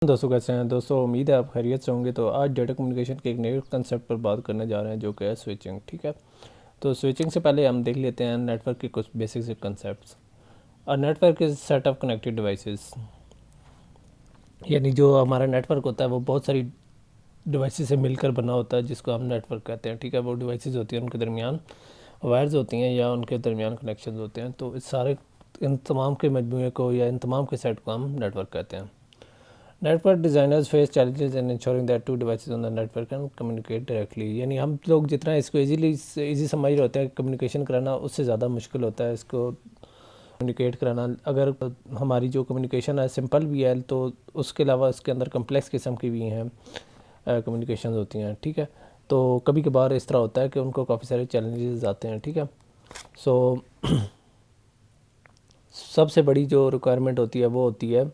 दोस्तों कैसे हैं दोस्तों, उम्मीद है आप खैरियत से होंगे। तो आज डाटा कम्युनिकेशन के एक नए कंसेप्ट पर बात करने जा रहे हैं जो कि है स्विचिंग। ठीक है, तो स्विचिंग से पहले हम देख लेते हैं नेटवर्क के कुछ बेसिक से कंसेप्ट्स। और network is set of connected devices, यानी जो हमारा नेटवर्क होता है वो बहुत सारी डिवाइसेस से मिलकर बना होता है जिसको हम नेटवर्क कहते हैं। ठीक है, वो डिवाइसेस होती हैं, उनके दरमियान वायर्स होती हैं या उनके दरमियान कनेक्शन होते हैं। तो इस सारे इन तमाम के मजमूए को या इन तमाम के सेट को हम नेटवर्क कहते हैं। Network designers face challenges in ensuring that two devices on the network can communicate directly. यानी हम लोग जितना इसको इजी समझ रहे होते हैं, कम्युनिकेशन कराना उससे ज़्यादा मुश्किल होता है इसको कम्युनिकेट कराना। अगर हमारी जो कम्युनिकेशन है सिंपल भी है तो उसके अलावा इसके अंदर कम्प्लेक्स किस्म की भी हैं कम्युनिकेशन होती हैं। ठीक है, तो कभी कभार इस तरह होता है कि उनको काफ़ी सारे चैलेंजेस आते हैं। ठीक है, सो सबसे बड़ी जो रिक्वायरमेंट होती है वो होती है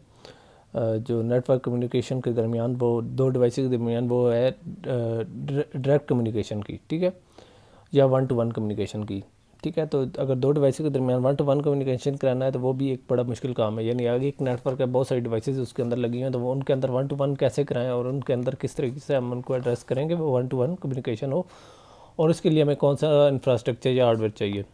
जो नेटवर्क कम्युनिकेशन के दरमियान, वो दो डिवाइसेस के दरमियान, वो है डायरेक्ट कम्युनिकेशन की। ठीक है, या वन टू वन कम्युनिकेशन की। ठीक है, तो अगर दो डिवाइसेस के दरमियान वन टू वन कम्युनिकेशन कराना है तो वो भी एक बड़ा मुश्किल काम है। यानी आगे एक नेटवर्क है, बहुत सारी डिवाइसेस उसके अंदर लगी हैं, तो वो उनके अंदर वन टू वन कैसे कराएं और उनके अंदर किस तरीके से हम उनको एड्रेस करेंगे वो वन टू वन कम्युनिकेशन हो, और उसके लिए हमें कौन सा इंफ्रास्ट्रक्चर या हार्डवेयर चाहिए।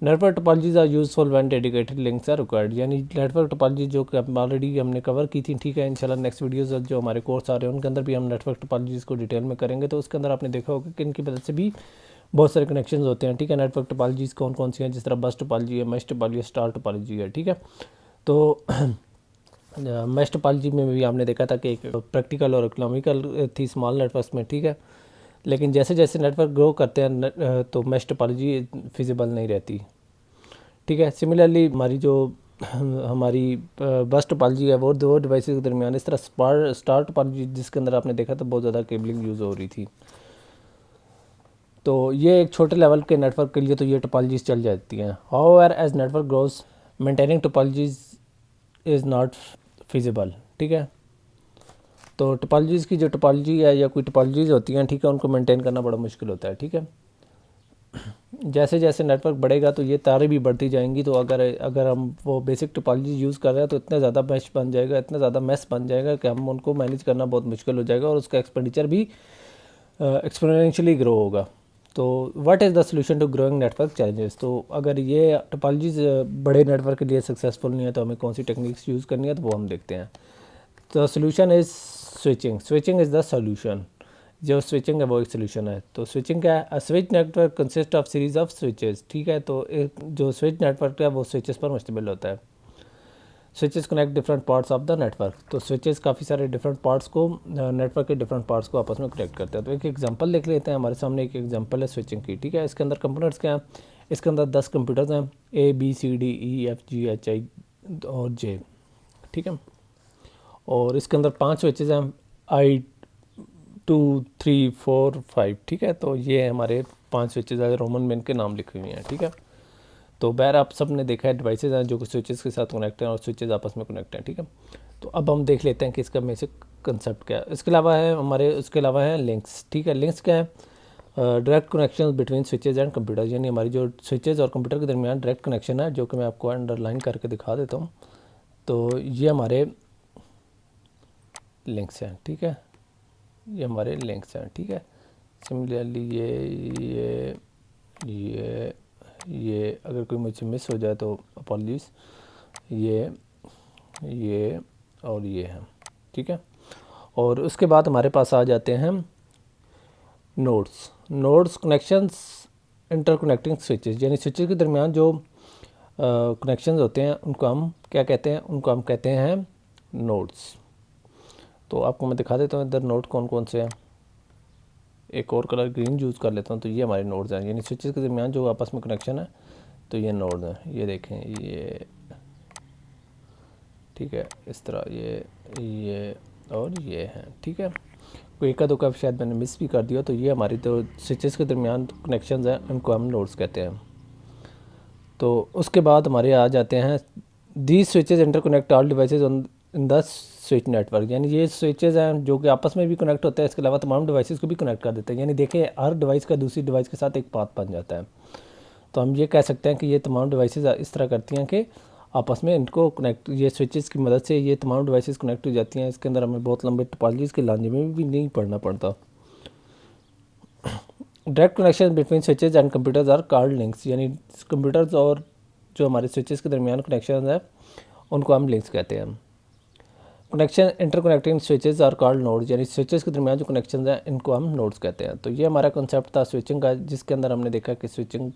Network topologies are useful when dedicated links are required. यानी नेटवर्क टोपोलॉजी जो कि ऑलरेडी हमने कवर की थी। ठीक है, इंशाल्लाह नेक्स्ट वीडियोस जो हमारे कोर्स आ रहे हैं उनके अंदर भी हम नेटवर्क टोपोलॉजीज को डिटेल में करेंगे। तो उसके अंदर आपने देखा होगा कि इनकी वजह से भी बहुत सारे कनेक्शन होते हैं। ठीक है, नेटवर्क टोपोलॉजीज कौन कौन सी हैं, जिस तरह बस टोपोलॉजी है, मैश टोपोलॉजी है, स्टार टोपोलॉजी है। ठीक है, तो मैश टोपोलॉजी में भी हमने देखा था कि एक प्रैक्टिकल और इकोनॉमिकल थी स्मॉल नेटवर्क्स में। ठीक है, लेकिन जैसे जैसे नेटवर्क ग्रो करते हैं तो मैश टोपोलॉजी फिजिबल नहीं रहती। ठीक है, सिमिलरली हमारी जो हमारी बस टोपोलॉजी है वो दो डिवाइसेस के दरमियान इस तरह स्टार टोपोलॉजी जिसके अंदर आपने देखा तो बहुत ज़्यादा केबलिंग यूज़ हो रही थी। तो ये एक छोटे लेवल के नेटवर्क के लिए तो ये टोपोलॉजीज चल जाती हैं। However as network grows maintaining topologies is not feasible. ठीक है, तो टोपोलॉजीज़ की जो टोपोलॉजी है या कोई टोपोलॉजीज़ होती हैं, ठीक है, उनको मेंटेन करना बड़ा मुश्किल होता है। ठीक है, जैसे जैसे नेटवर्क बढ़ेगा तो ये तारें भी बढ़ती जाएंगी। तो अगर हम वो बेसिक टोपोलॉजी यूज़ कर रहे हैं तो इतना ज़्यादा मैश बन जाएगा, इतना ज़्यादा मैस बन जाएगा कि हम उनको मैनेज करना बहुत मुश्किल हो जाएगा और उसका एक्सपेंडिचर भी एक्सपोनेंशियली ग्रो होगा। तो what is the solution to growing network challenges. तो अगर ये टोपोलॉजीज बड़े नेटवर्क के लिए सक्सेसफुल नहीं है तो हमें कौन सी टेक्निक्स यूज़ करनी है, तो वो हम देखते हैं। तो solution is switching. Switching is the solution. जो स्विचिंग है वो एक सोल्यूशन है। तो स्विचिंग क्या है? Switch network consist of series of switches. ठीक है, तो एक जो स्विच नेटवर्क है वो स्विचेस पर मुश्तमिल होता है। Switches connect different parts of the network. तो स्विचेस काफ़ी सारे डिफरेंट पार्ट्स को, नेटवर्क के डिफरेंट पार्ट्स को आपस में कनेक्ट करते हैं। तो एक एग्जांपल देख लेते हैं। हमारे सामने एक एग्जांपल है स्विचिंग की। ठीक है, इसके अंदर कंपोनेंट्स क्या हैं? इसके अंदर 10 कंप्यूटर्स हैं, ABCDEFGHI और J। ठीक है, और इसके अंदर 5 स्विचेस हैं, I2 3 4 5। ठीक है, तो ये हमारे 5 स्विचेस है, रोमन में इनके नाम लिखे हुए हैं। ठीक है, तो बहर आप सब ने देखा है डिवाइसेस हैं जो कि स्विचेस के साथ कनेक्ट हैं और स्विचेस आपस में कनेक्ट हैं। ठीक है, तो अब हम देख लेते हैं कि इसका बेसिक कंसेप्ट क्या है। इसके अलावा है लिंक्स। ठीक है, लिंक्स क्या है? Direct connection between switches and computer. यानी हमारी जो स्विचेज और कंप्यूटर के दरमियान डायरेक्ट कनेक्शन है, जो कि मैं आपको अंडरलाइन करके दिखा देता हूँ। तो ये हमारे लिंक्स हैं। ठीक है, ये हमारे लिंक्स हैं। ठीक है, सिमिलरली ये अगर कोई मुझसे मिस हो जाए तो अपॉलजीज। ये और ये हैं। ठीक है, और उसके बाद हमारे पास आ जाते हैं नोड्स कनेक्शंस इंटरकनेक्टिंग स्विचेस। यानी स्विचेस के दरमियान जो कनेक्शंस होते हैं उनको हम क्या कहते हैं? उनको हम कहते हैं नोड्स। तो आपको मैं दिखा देता हूँ इधर नोड कौन कौन से हैं। एक और कलर ग्रीन यूज़ कर लेता हूँ। तो ये हमारे नोड्स हैं, यानी स्विचेस के दरमियान जो आपस में कनेक्शन है, तो ये नोड हैं। ये देखें, ये ठीक है, इस तरह ये और ये हैं। ठीक है, कोई एक दो का शायद मैंने मिस भी कर दिया। तो ये हमारी तो स्विचेस के दरमियान कनेक्शन हैं, उनको हम नोड्स कहते हैं। तो उसके बाद हमारे आ जाते हैं these switches interconnect all devices in the switch network. यानी ये स्विचेस हैं जो कि आपस में भी कनेक्ट होते हैं, इसके अलावा तमाम डिवाइसेस को भी कनेक्ट कर देते हैं। यानी देखिए, हर डिवाइस का दूसरी डिवाइस के साथ एक पाथ बन जाता है। तो हम ये कह सकते हैं कि ये तमाम डिवाइसेस इस तरह करती हैं कि आपस में इनको कनेक्ट, ये स्विचेस की मदद से ये तमाम डिवाइसेस कनेक्ट हो जाती हैं। इसके अंदर हमें बहुत लंबे टोपोलॉजीज़ के लाने में भी नहीं पढ़ना पड़ता। Direct connection between switches and computers are called links, यानी कंप्यूटर्स और जो हमारे स्विचेस के दरमियान कनेक्शन है उनको हम लिंक्स कहते हैं। Connection interconnecting switches are called nodes, यानी स्विचेस के दरमियान जो कनेक्शन है इनको हम नोड्स कहते हैं। तो ये हमारा कॉन्सेप्ट था स्विचिंग का, जिसके अंदर हमने देखा कि स्विचिंग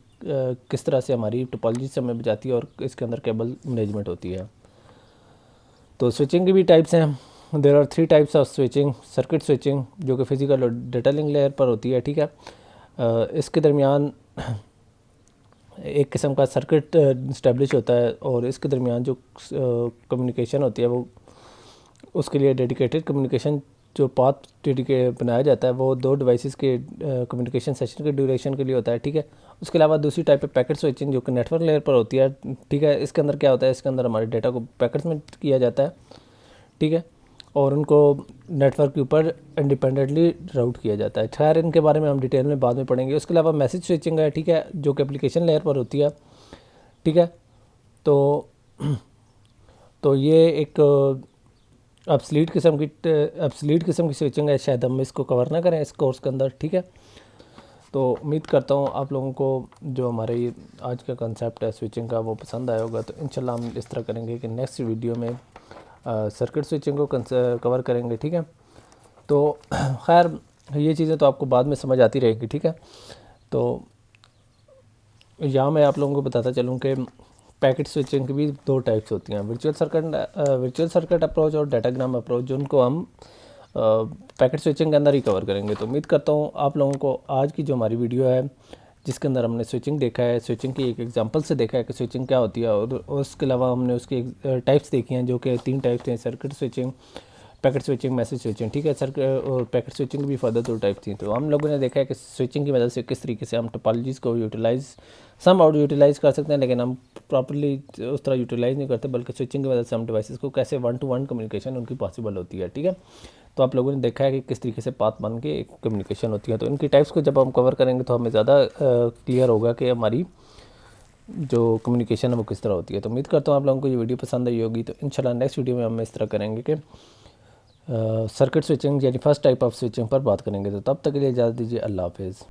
किस तरह से हमारी टोपोलॉजी से हमें बचाती है और इसके अंदर केबल मैनेजमेंट होती है। तो स्विचिंग की भी टाइप्स हैं। There are 3 types of switching. Circuit switching जो कि फिजिकल और डेटा लिंक लेयर पर होती है, ठीक है। इसके दरमियान एक किस्म का सर्किट इस्टेब्लिश होता है और इसके दरमियान जो कम्युनिकेशन होती है वो उसके लिए डेडिकेटेड कम्युनिकेशन जो पाथ बनाया जाता है वो 2 डिवाइसेस के कम्युनिकेशन सेशन के ड्यूरेशन के लिए होता है, ठीक है। उसके अलावा दूसरी टाइप है पैकेट स्विचिंग जो कि नेटवर्क लेयर पर होती है, ठीक है। इसके अंदर क्या होता है, इसके अंदर हमारे डेटा को पैकेट्स में किया जाता है, ठीक है, और उनको नेटवर्क के ऊपर इंडिपेंडेंटली राउट किया जाता है। खैर इनके बारे में हम डिटेल में बाद में पढ़ेंगे। उसके अलावा मैसेज स्विचिंग है, ठीक है, जो कि एप्लीकेशन लेयर पर होती है, ठीक है। तो ये एक अपस्लीट किस्म की स्विचिंग है। शायद हम इसको कवर ना करें इस कोर्स के अंदर, ठीक है। तो उम्मीद करता हूँ आप लोगों को जो हमारे ये आज का कंसेप्ट है स्विचिंग का वो पसंद आया होगा। तो इंशाल्लाह हम इस तरह करेंगे कि नेक्स्ट वीडियो में सर्किट स्विचिंग को कवर करेंगे, ठीक है। तो खैर ये चीज़ें तो आपको बाद में समझ आती रहेगी, ठीक है। तो यहाँ मैं आप लोगों को बताता चलूँ कि पैकेट स्विचिंग की भी 2 टाइप्स होती हैं, वर्चुअल सर्किट अप्रोच और डाटाग्राम अप्रोच, जिनको हम पैकेट स्विचिंग के अंदर ही कवर करेंगे। तो उम्मीद करता हूँ आप लोगों को आज की जो हमारी वीडियो है जिसके अंदर हमने स्विचिंग देखा है, स्विचिंग की एक एग्जांपल से देखा है कि स्विचिंग क्या होती है, और उसके अलावा हमने उसकी टाइप्स देखी हैं जो कि 3 टाइप्स हैं, circuit switching, packet switching, message switching, ठीक है। सर्किट और पैकेट स्विचिंग भी फर्दर 2 टाइप थी। तो हम लोगों ने देखा है कि स्विचिंग की मदद से किस तरीके से हम टोपोलॉजीज़ को यूटिलाइज़ कर सकते हैं, लेकिन हम प्रॉपर्ली उस तरह यूटिलाइज़ नहीं करते, बल्कि स्विचिंग की मदद से हम डिवाइसेस को कैसे 1 to 1 कम्युनिकेशन उनकी पॉसिबल होती है, ठीक है। तो आप लोगों ने देखा है कि किस तरीके से पाथ बन के कम्युनिकेशन होती है। तो इनकी टाइप्स को जब हम कवर करेंगे तो हमें ज़्यादा क्लियर होगा कि हमारी जो कम्युनिकेशन है वो किस तरह होती है। तो उम्मीद करता हूँ आप लोगों को ये वीडियो पसंद आई होगी। तो इंशाल्लाह नेक्स्ट वीडियो में हम इस तरह करेंगे कि सर्किट स्विचिंग यानी फर्स्ट टाइप ऑफ स्विचिंग पर बात करेंगे। तो तब तक के लिए इजाज़त दीजिए। अल्लाह हाफ़िज़।